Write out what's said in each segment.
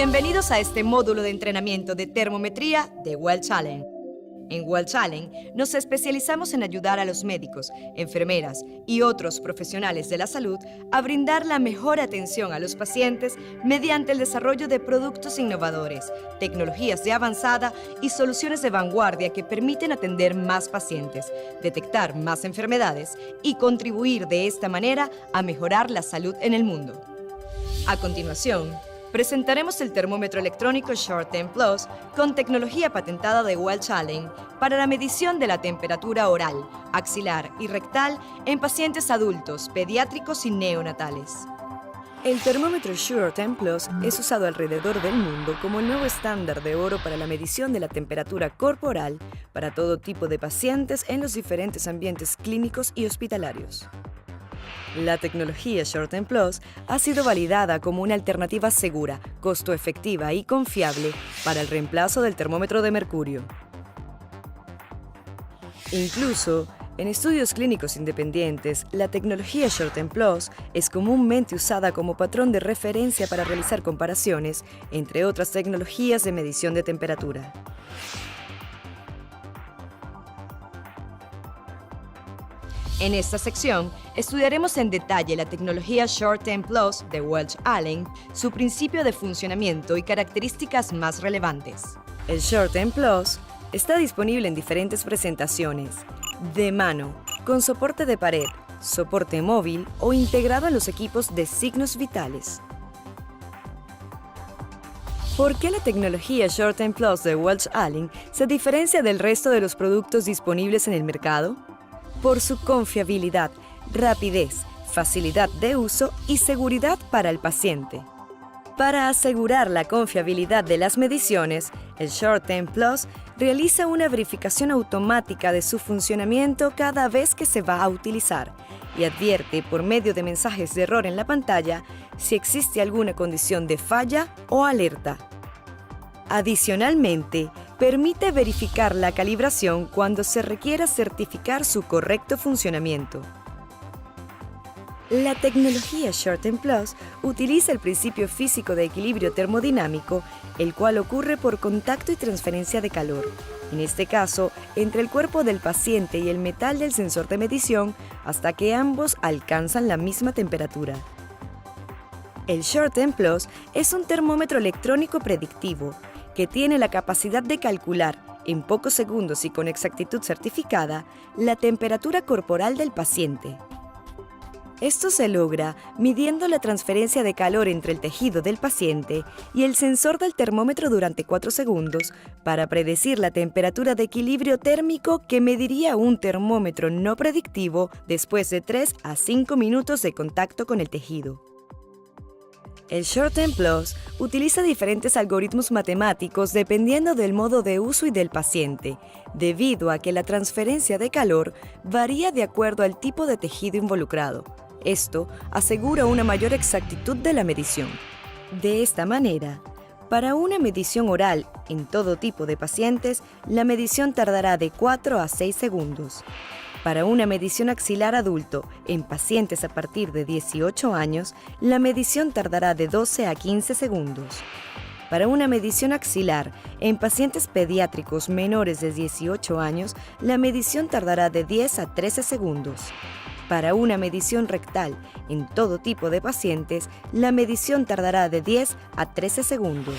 Bienvenidos a este módulo de entrenamiento de termometría de Well Challenge. En Well Challenge nos especializamos en ayudar a los médicos, enfermeras y otros profesionales de la salud a brindar la mejor atención a los pacientes mediante el desarrollo de productos innovadores, tecnologías de avanzada y soluciones de vanguardia que permiten atender más pacientes, detectar más enfermedades y contribuir de esta manera a mejorar la salud en el mundo. A continuación, presentaremos el termómetro electrónico Short-Temp Plus con tecnología patentada de Well Challenge para la medición de la temperatura oral, axilar y rectal en pacientes adultos, pediátricos y neonatales. El termómetro Short-Temp Plus es usado alrededor del mundo como el nuevo estándar de oro para la medición de la temperatura corporal para todo tipo de pacientes en los diferentes ambientes clínicos y hospitalarios. La tecnología Short-Temp Plus ha sido validada como una alternativa segura, costo-efectiva y confiable para el reemplazo del termómetro de mercurio. Incluso, en estudios clínicos independientes, la tecnología Short-Temp Plus es comúnmente usada como patrón de referencia para realizar comparaciones entre otras tecnologías de medición de temperatura. En esta sección, estudiaremos en detalle la tecnología Short-Temp Plus de Well Challenge, su principio de funcionamiento y características más relevantes. El Short-Temp Plus está disponible en diferentes presentaciones, de mano, con soporte de pared, soporte móvil o integrado en los equipos de signos vitales. ¿Por qué la tecnología Short-Temp Plus de Well Challenge se diferencia del resto de los productos disponibles en el mercado? Por su confiabilidad, rapidez, facilidad de uso y seguridad para el paciente. Para asegurar la confiabilidad de las mediciones, el Short-Temp Plus realiza una verificación automática de su funcionamiento cada vez que se va a utilizar y advierte por medio de mensajes de error en la pantalla si existe alguna condición de falla o alerta. Adicionalmente, permite verificar la calibración cuando se requiera certificar su correcto funcionamiento. La tecnología Short-Temp Plus utiliza el principio físico de equilibrio termodinámico, el cual ocurre por contacto y transferencia de calor, en este caso, entre el cuerpo del paciente y el metal del sensor de medición, hasta que ambos alcanzan la misma temperatura. El Short-Temp Plus es un termómetro electrónico predictivo, que tiene la capacidad de calcular, en pocos segundos y con exactitud certificada, la temperatura corporal del paciente. Esto se logra midiendo la transferencia de calor entre el tejido del paciente y el sensor del termómetro durante 4 segundos para predecir la temperatura de equilibrio térmico que mediría un termómetro no predictivo después de 3 a 5 minutos de contacto con el tejido. El Short-Temp Plus utiliza diferentes algoritmos matemáticos dependiendo del modo de uso y del paciente, debido a que la transferencia de calor varía de acuerdo al tipo de tejido involucrado. Esto asegura una mayor exactitud de la medición. De esta manera, para una medición oral en todo tipo de pacientes, la medición tardará de 4 a 6 segundos. Para una medición axilar adulto en pacientes a partir de 18 años, la medición tardará de 12 a 15 segundos. Para una medición axilar en pacientes pediátricos menores de 18 años, la medición tardará de 10 a 13 segundos. Para una medición rectal en todo tipo de pacientes, la medición tardará de 10 a 13 segundos.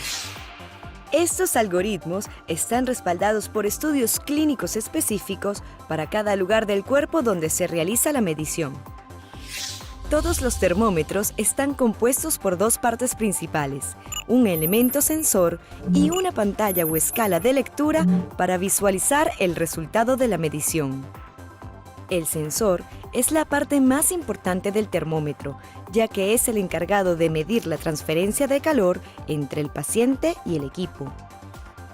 Estos algoritmos están respaldados por estudios clínicos específicos para cada lugar del cuerpo donde se realiza la medición. Todos los termómetros están compuestos por 2 partes principales, un elemento sensor y una pantalla o escala de lectura para visualizar el resultado de la medición. El sensor es la parte más importante del termómetro, ya que es el encargado de medir la transferencia de calor entre el paciente y el equipo.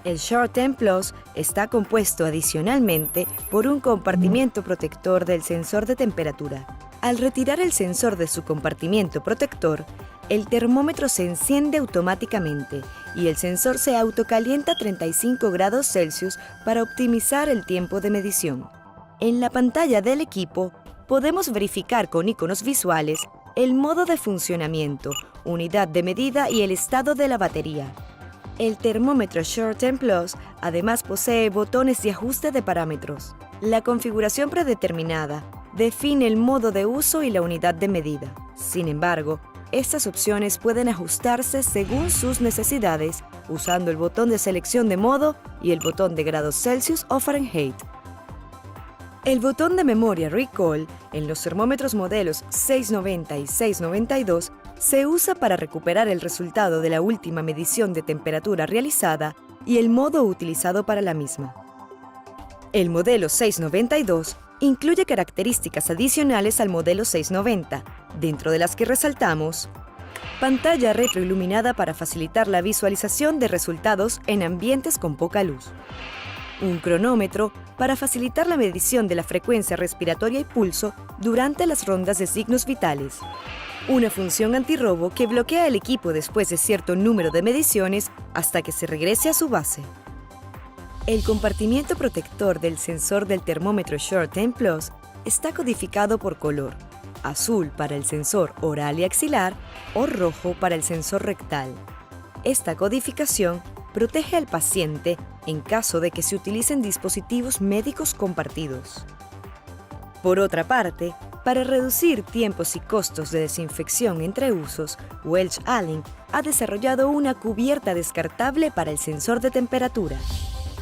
El Short-Temp Plus está compuesto adicionalmente por un compartimiento protector del sensor de temperatura. Al retirar el sensor de su compartimiento protector, el termómetro se enciende automáticamente y el sensor se autocalienta a 35 grados Celsius para optimizar el tiempo de medición. En la pantalla del equipo podemos verificar con iconos visuales el modo de funcionamiento, unidad de medida y el estado de la batería. El termómetro SureTemp Plus además posee botones de ajuste de parámetros. La configuración predeterminada define el modo de uso y la unidad de medida. Sin embargo, estas opciones pueden ajustarse según sus necesidades usando el botón de selección de modo y el botón de grados Celsius o Fahrenheit. El botón de memoria Recall en los termómetros modelos 690 y 692 se usa para recuperar el resultado de la última medición de temperatura realizada y el modo utilizado para la misma. El modelo 692 incluye características adicionales al modelo 690, dentro de las que resaltamos: pantalla retroiluminada para facilitar la visualización de resultados en ambientes con poca luz, un cronómetro para facilitar la medición de la frecuencia respiratoria y pulso durante las rondas de signos vitales, una función antirrobo que bloquea el equipo después de cierto número de mediciones hasta que se regrese a su base. El compartimiento protector del sensor del termómetro SureTemp Plus está codificado por color: azul para el sensor oral y axilar o rojo para el sensor rectal. Esta codificación protege al paciente en caso de que se utilicen dispositivos médicos compartidos. Por otra parte, para reducir tiempos y costos de desinfección entre usos, Welch Allyn ha desarrollado una cubierta descartable para el sensor de temperatura.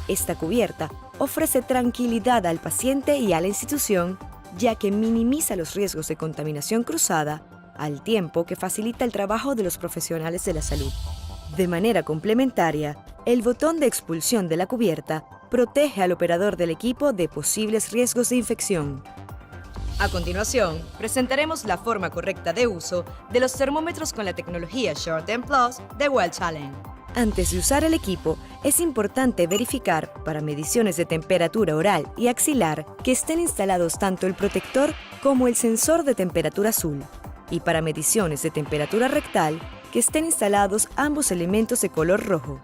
Esta cubierta ofrece tranquilidad al paciente y a la institución, ya que minimiza los riesgos de contaminación cruzada, al tiempo que facilita el trabajo de los profesionales de la salud. De manera complementaria, el botón de expulsión de la cubierta protege al operador del equipo de posibles riesgos de infección. A continuación, presentaremos la forma correcta de uso de los termómetros con la tecnología SureTemp Plus de Welch Allyn. Antes de usar el equipo, es importante verificar, para mediciones de temperatura oral y axilar, que estén instalados tanto el protector como el sensor de temperatura azul, y para mediciones de temperatura rectal, que estén instalados ambos elementos de color rojo.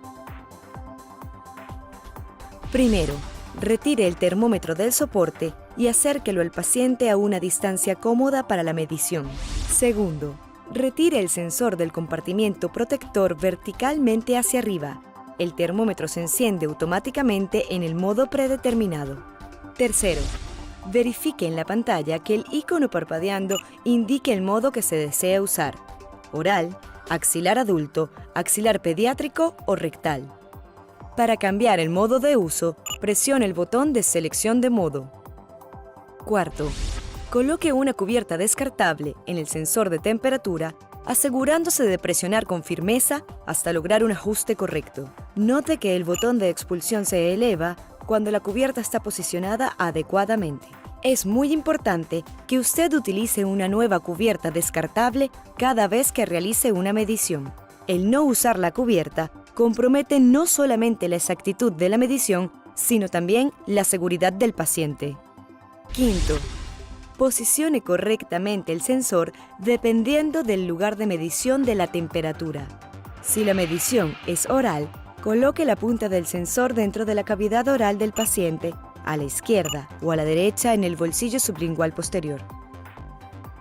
Primero, retire el termómetro del soporte y acérquelo al paciente a una distancia cómoda para la medición. Segundo, retire el sensor del compartimiento protector verticalmente hacia arriba. El termómetro se enciende automáticamente en el modo predeterminado. Tercero, verifique en la pantalla que el icono parpadeando indique el modo que se desea usar: oral, axilar adulto, axilar pediátrico o rectal. Para cambiar el modo de uso, presione el botón de selección de modo. Cuarto, coloque una cubierta descartable en el sensor de temperatura, asegurándose de presionar con firmeza hasta lograr un ajuste correcto. Note que el botón de expulsión se eleva cuando la cubierta está posicionada adecuadamente. Es muy importante que usted utilice una nueva cubierta descartable cada vez que realice una medición. El no usar la cubierta compromete no solamente la exactitud de la medición, sino también la seguridad del paciente. Quinto, posicione correctamente el sensor dependiendo del lugar de medición de la temperatura. Si la medición es oral, coloque la punta del sensor dentro de la cavidad oral del paciente, a la izquierda o a la derecha en el bolsillo sublingual posterior.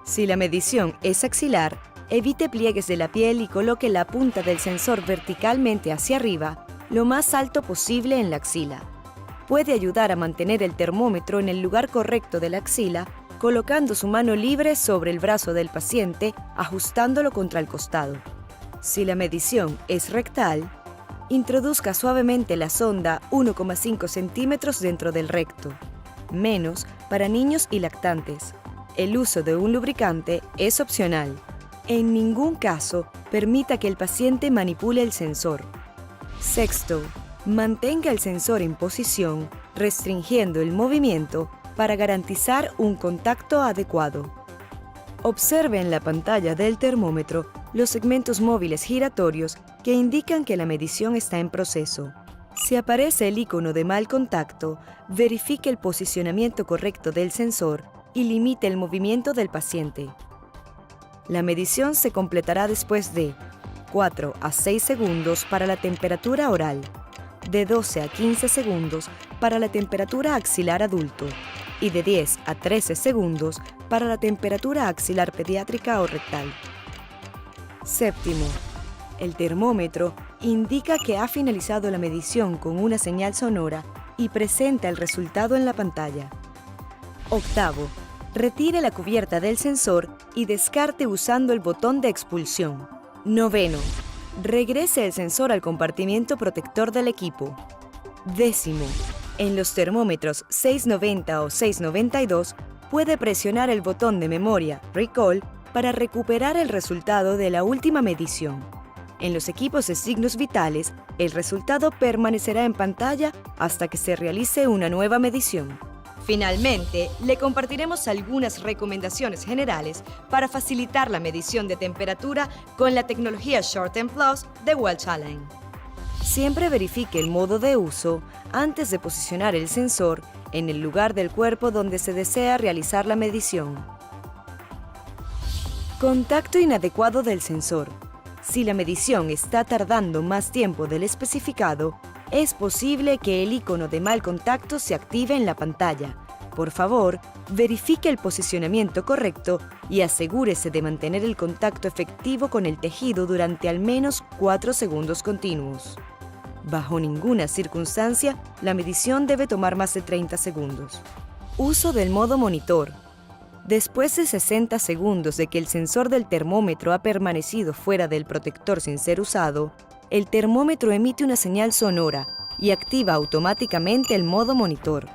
Si la medición es axilar, evite pliegues de la piel y coloque la punta del sensor verticalmente hacia arriba, lo más alto posible en la axila. Puede ayudar a mantener el termómetro en el lugar correcto de la axila, colocando su mano libre sobre el brazo del paciente, ajustándolo contra el costado. Si la medición es rectal, introduzca suavemente la sonda 1,5 centímetros dentro del recto. Menos para niños y lactantes. El uso de un lubricante es opcional. En ningún caso, permita que el paciente manipule el sensor. Sexto, mantenga el sensor en posición, restringiendo el movimiento para garantizar un contacto adecuado. Observe en la pantalla del termómetro los segmentos móviles giratorios que indican que la medición está en proceso. Si aparece el icono de mal contacto, verifique el posicionamiento correcto del sensor y limite el movimiento del paciente. La medición se completará después de 4 a 6 segundos para la temperatura oral, de 12 a 15 segundos para la temperatura axilar adulto, y de 10 a 13 segundos para la temperatura axilar pediátrica o rectal. Séptimo, el termómetro indica que ha finalizado la medición con una señal sonora y presenta el resultado en la pantalla. Octavo, retire la cubierta del sensor y descarte usando el botón de expulsión. Noveno, regrese el sensor al compartimiento protector del equipo. Décimo, en los termómetros 690 o 692 puede presionar el botón de memoria Recall para recuperar el resultado de la última medición. En los equipos de signos vitales, el resultado permanecerá en pantalla hasta que se realice una nueva medición. Finalmente, le compartiremos algunas recomendaciones generales para facilitar la medición de temperatura con la tecnología Short Term Plus de Well Challenge. Siempre verifique el modo de uso antes de posicionar el sensor en el lugar del cuerpo donde se desea realizar la medición. Contacto inadecuado del sensor. Si la medición está tardando más tiempo del especificado, es posible que el icono de mal contacto se active en la pantalla. Por favor, verifique el posicionamiento correcto y asegúrese de mantener el contacto efectivo con el tejido durante al menos 4 segundos continuos. Bajo ninguna circunstancia, la medición debe tomar más de 30 segundos. Uso del modo monitor. Después de 60 segundos de que el sensor del termómetro ha permanecido fuera del protector sin ser usado, el termómetro emite una señal sonora y activa automáticamente el modo monitor.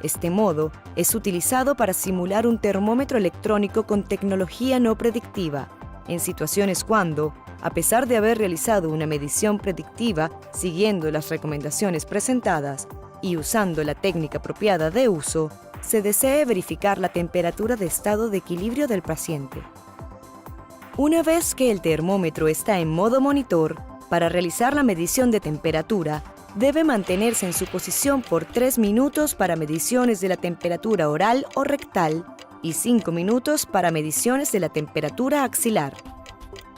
Este modo es utilizado para simular un termómetro electrónico con tecnología no predictiva, en situaciones cuando, a pesar de haber realizado una medición predictiva siguiendo las recomendaciones presentadas y usando la técnica apropiada de uso, se desee verificar la temperatura de estado de equilibrio del paciente. Una vez que el termómetro está en modo monitor, para realizar la medición de temperatura, debe mantenerse en su posición por 3 minutos para mediciones de la temperatura oral o rectal y 5 minutos para mediciones de la temperatura axilar.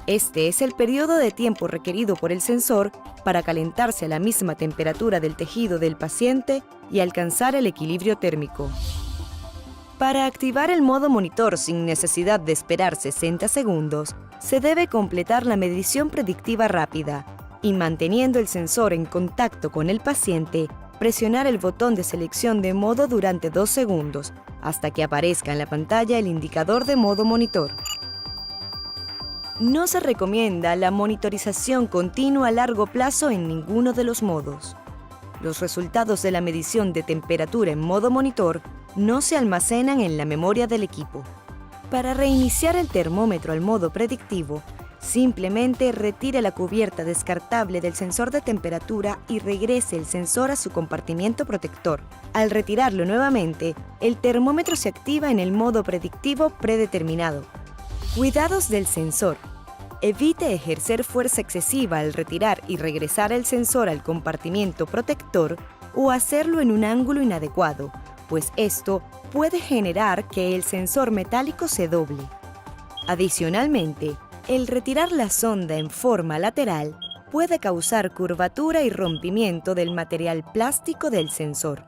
Este es el periodo de tiempo requerido por el sensor para calentarse a la misma temperatura del tejido del paciente y alcanzar el equilibrio térmico. Para activar el modo monitor sin necesidad de esperar 60 segundos, se debe completar la medición predictiva rápida y, manteniendo el sensor en contacto con el paciente, presionar el botón de selección de modo durante 2 segundos hasta que aparezca en la pantalla el indicador de modo monitor. No se recomienda la monitorización continua a largo plazo en ninguno de los modos. Los resultados de la medición de temperatura en modo monitor no se almacenan en la memoria del equipo. Para reiniciar el termómetro al modo predictivo, simplemente retire la cubierta descartable del sensor de temperatura y regrese el sensor a su compartimiento protector. Al retirarlo nuevamente, el termómetro se activa en el modo predictivo predeterminado. Cuidados del sensor. Evite ejercer fuerza excesiva al retirar y regresar el sensor al compartimiento protector o hacerlo en un ángulo inadecuado, pues esto puede generar que el sensor metálico se doble. Adicionalmente, el retirar la sonda en forma lateral puede causar curvatura y rompimiento del material plástico del sensor.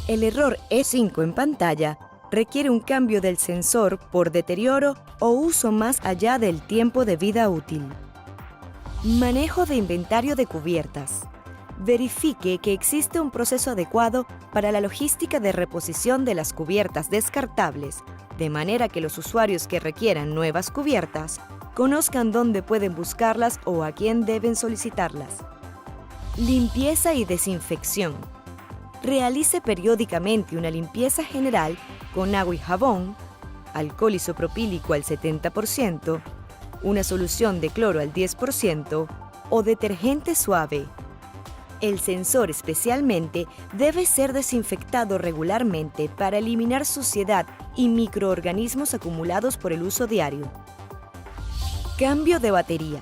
El error E5 en pantalla requiere un cambio del sensor por deterioro o uso más allá del tiempo de vida útil. Manejo de inventario de cubiertas. Verifique que existe un proceso adecuado para la logística de reposición de las cubiertas descartables, de manera que los usuarios que requieran nuevas cubiertas conozcan dónde pueden buscarlas o a quién deben solicitarlas. Limpieza y desinfección. Realice periódicamente una limpieza general con agua y jabón, alcohol isopropílico al 70%, una solución de cloro al 10% o detergente suave. El sensor especialmente debe ser desinfectado regularmente para eliminar suciedad y microorganismos acumulados por el uso diario. Cambio de batería.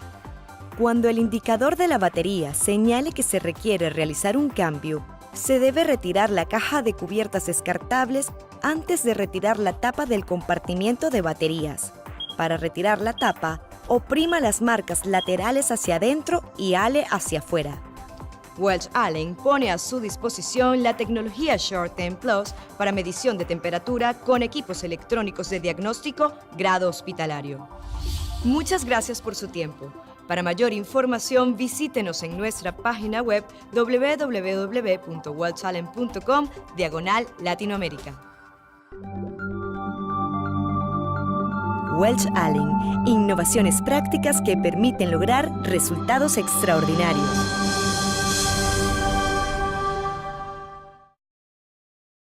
Cuando el indicador de la batería señale que se requiere realizar un cambio, se debe retirar la caja de cubiertas descartables antes de retirar la tapa del compartimiento de baterías. Para retirar la tapa, oprima las marcas laterales hacia adentro y ale hacia afuera. Welch Allyn pone a su disposición la tecnología Short-Term Plus para medición de temperatura con equipos electrónicos de diagnóstico grado hospitalario. Muchas gracias por su tiempo. Para mayor información, visítenos en nuestra página web www.welchallyn.com/Latinoamérica. Welch Allyn, innovaciones prácticas que permiten lograr resultados extraordinarios.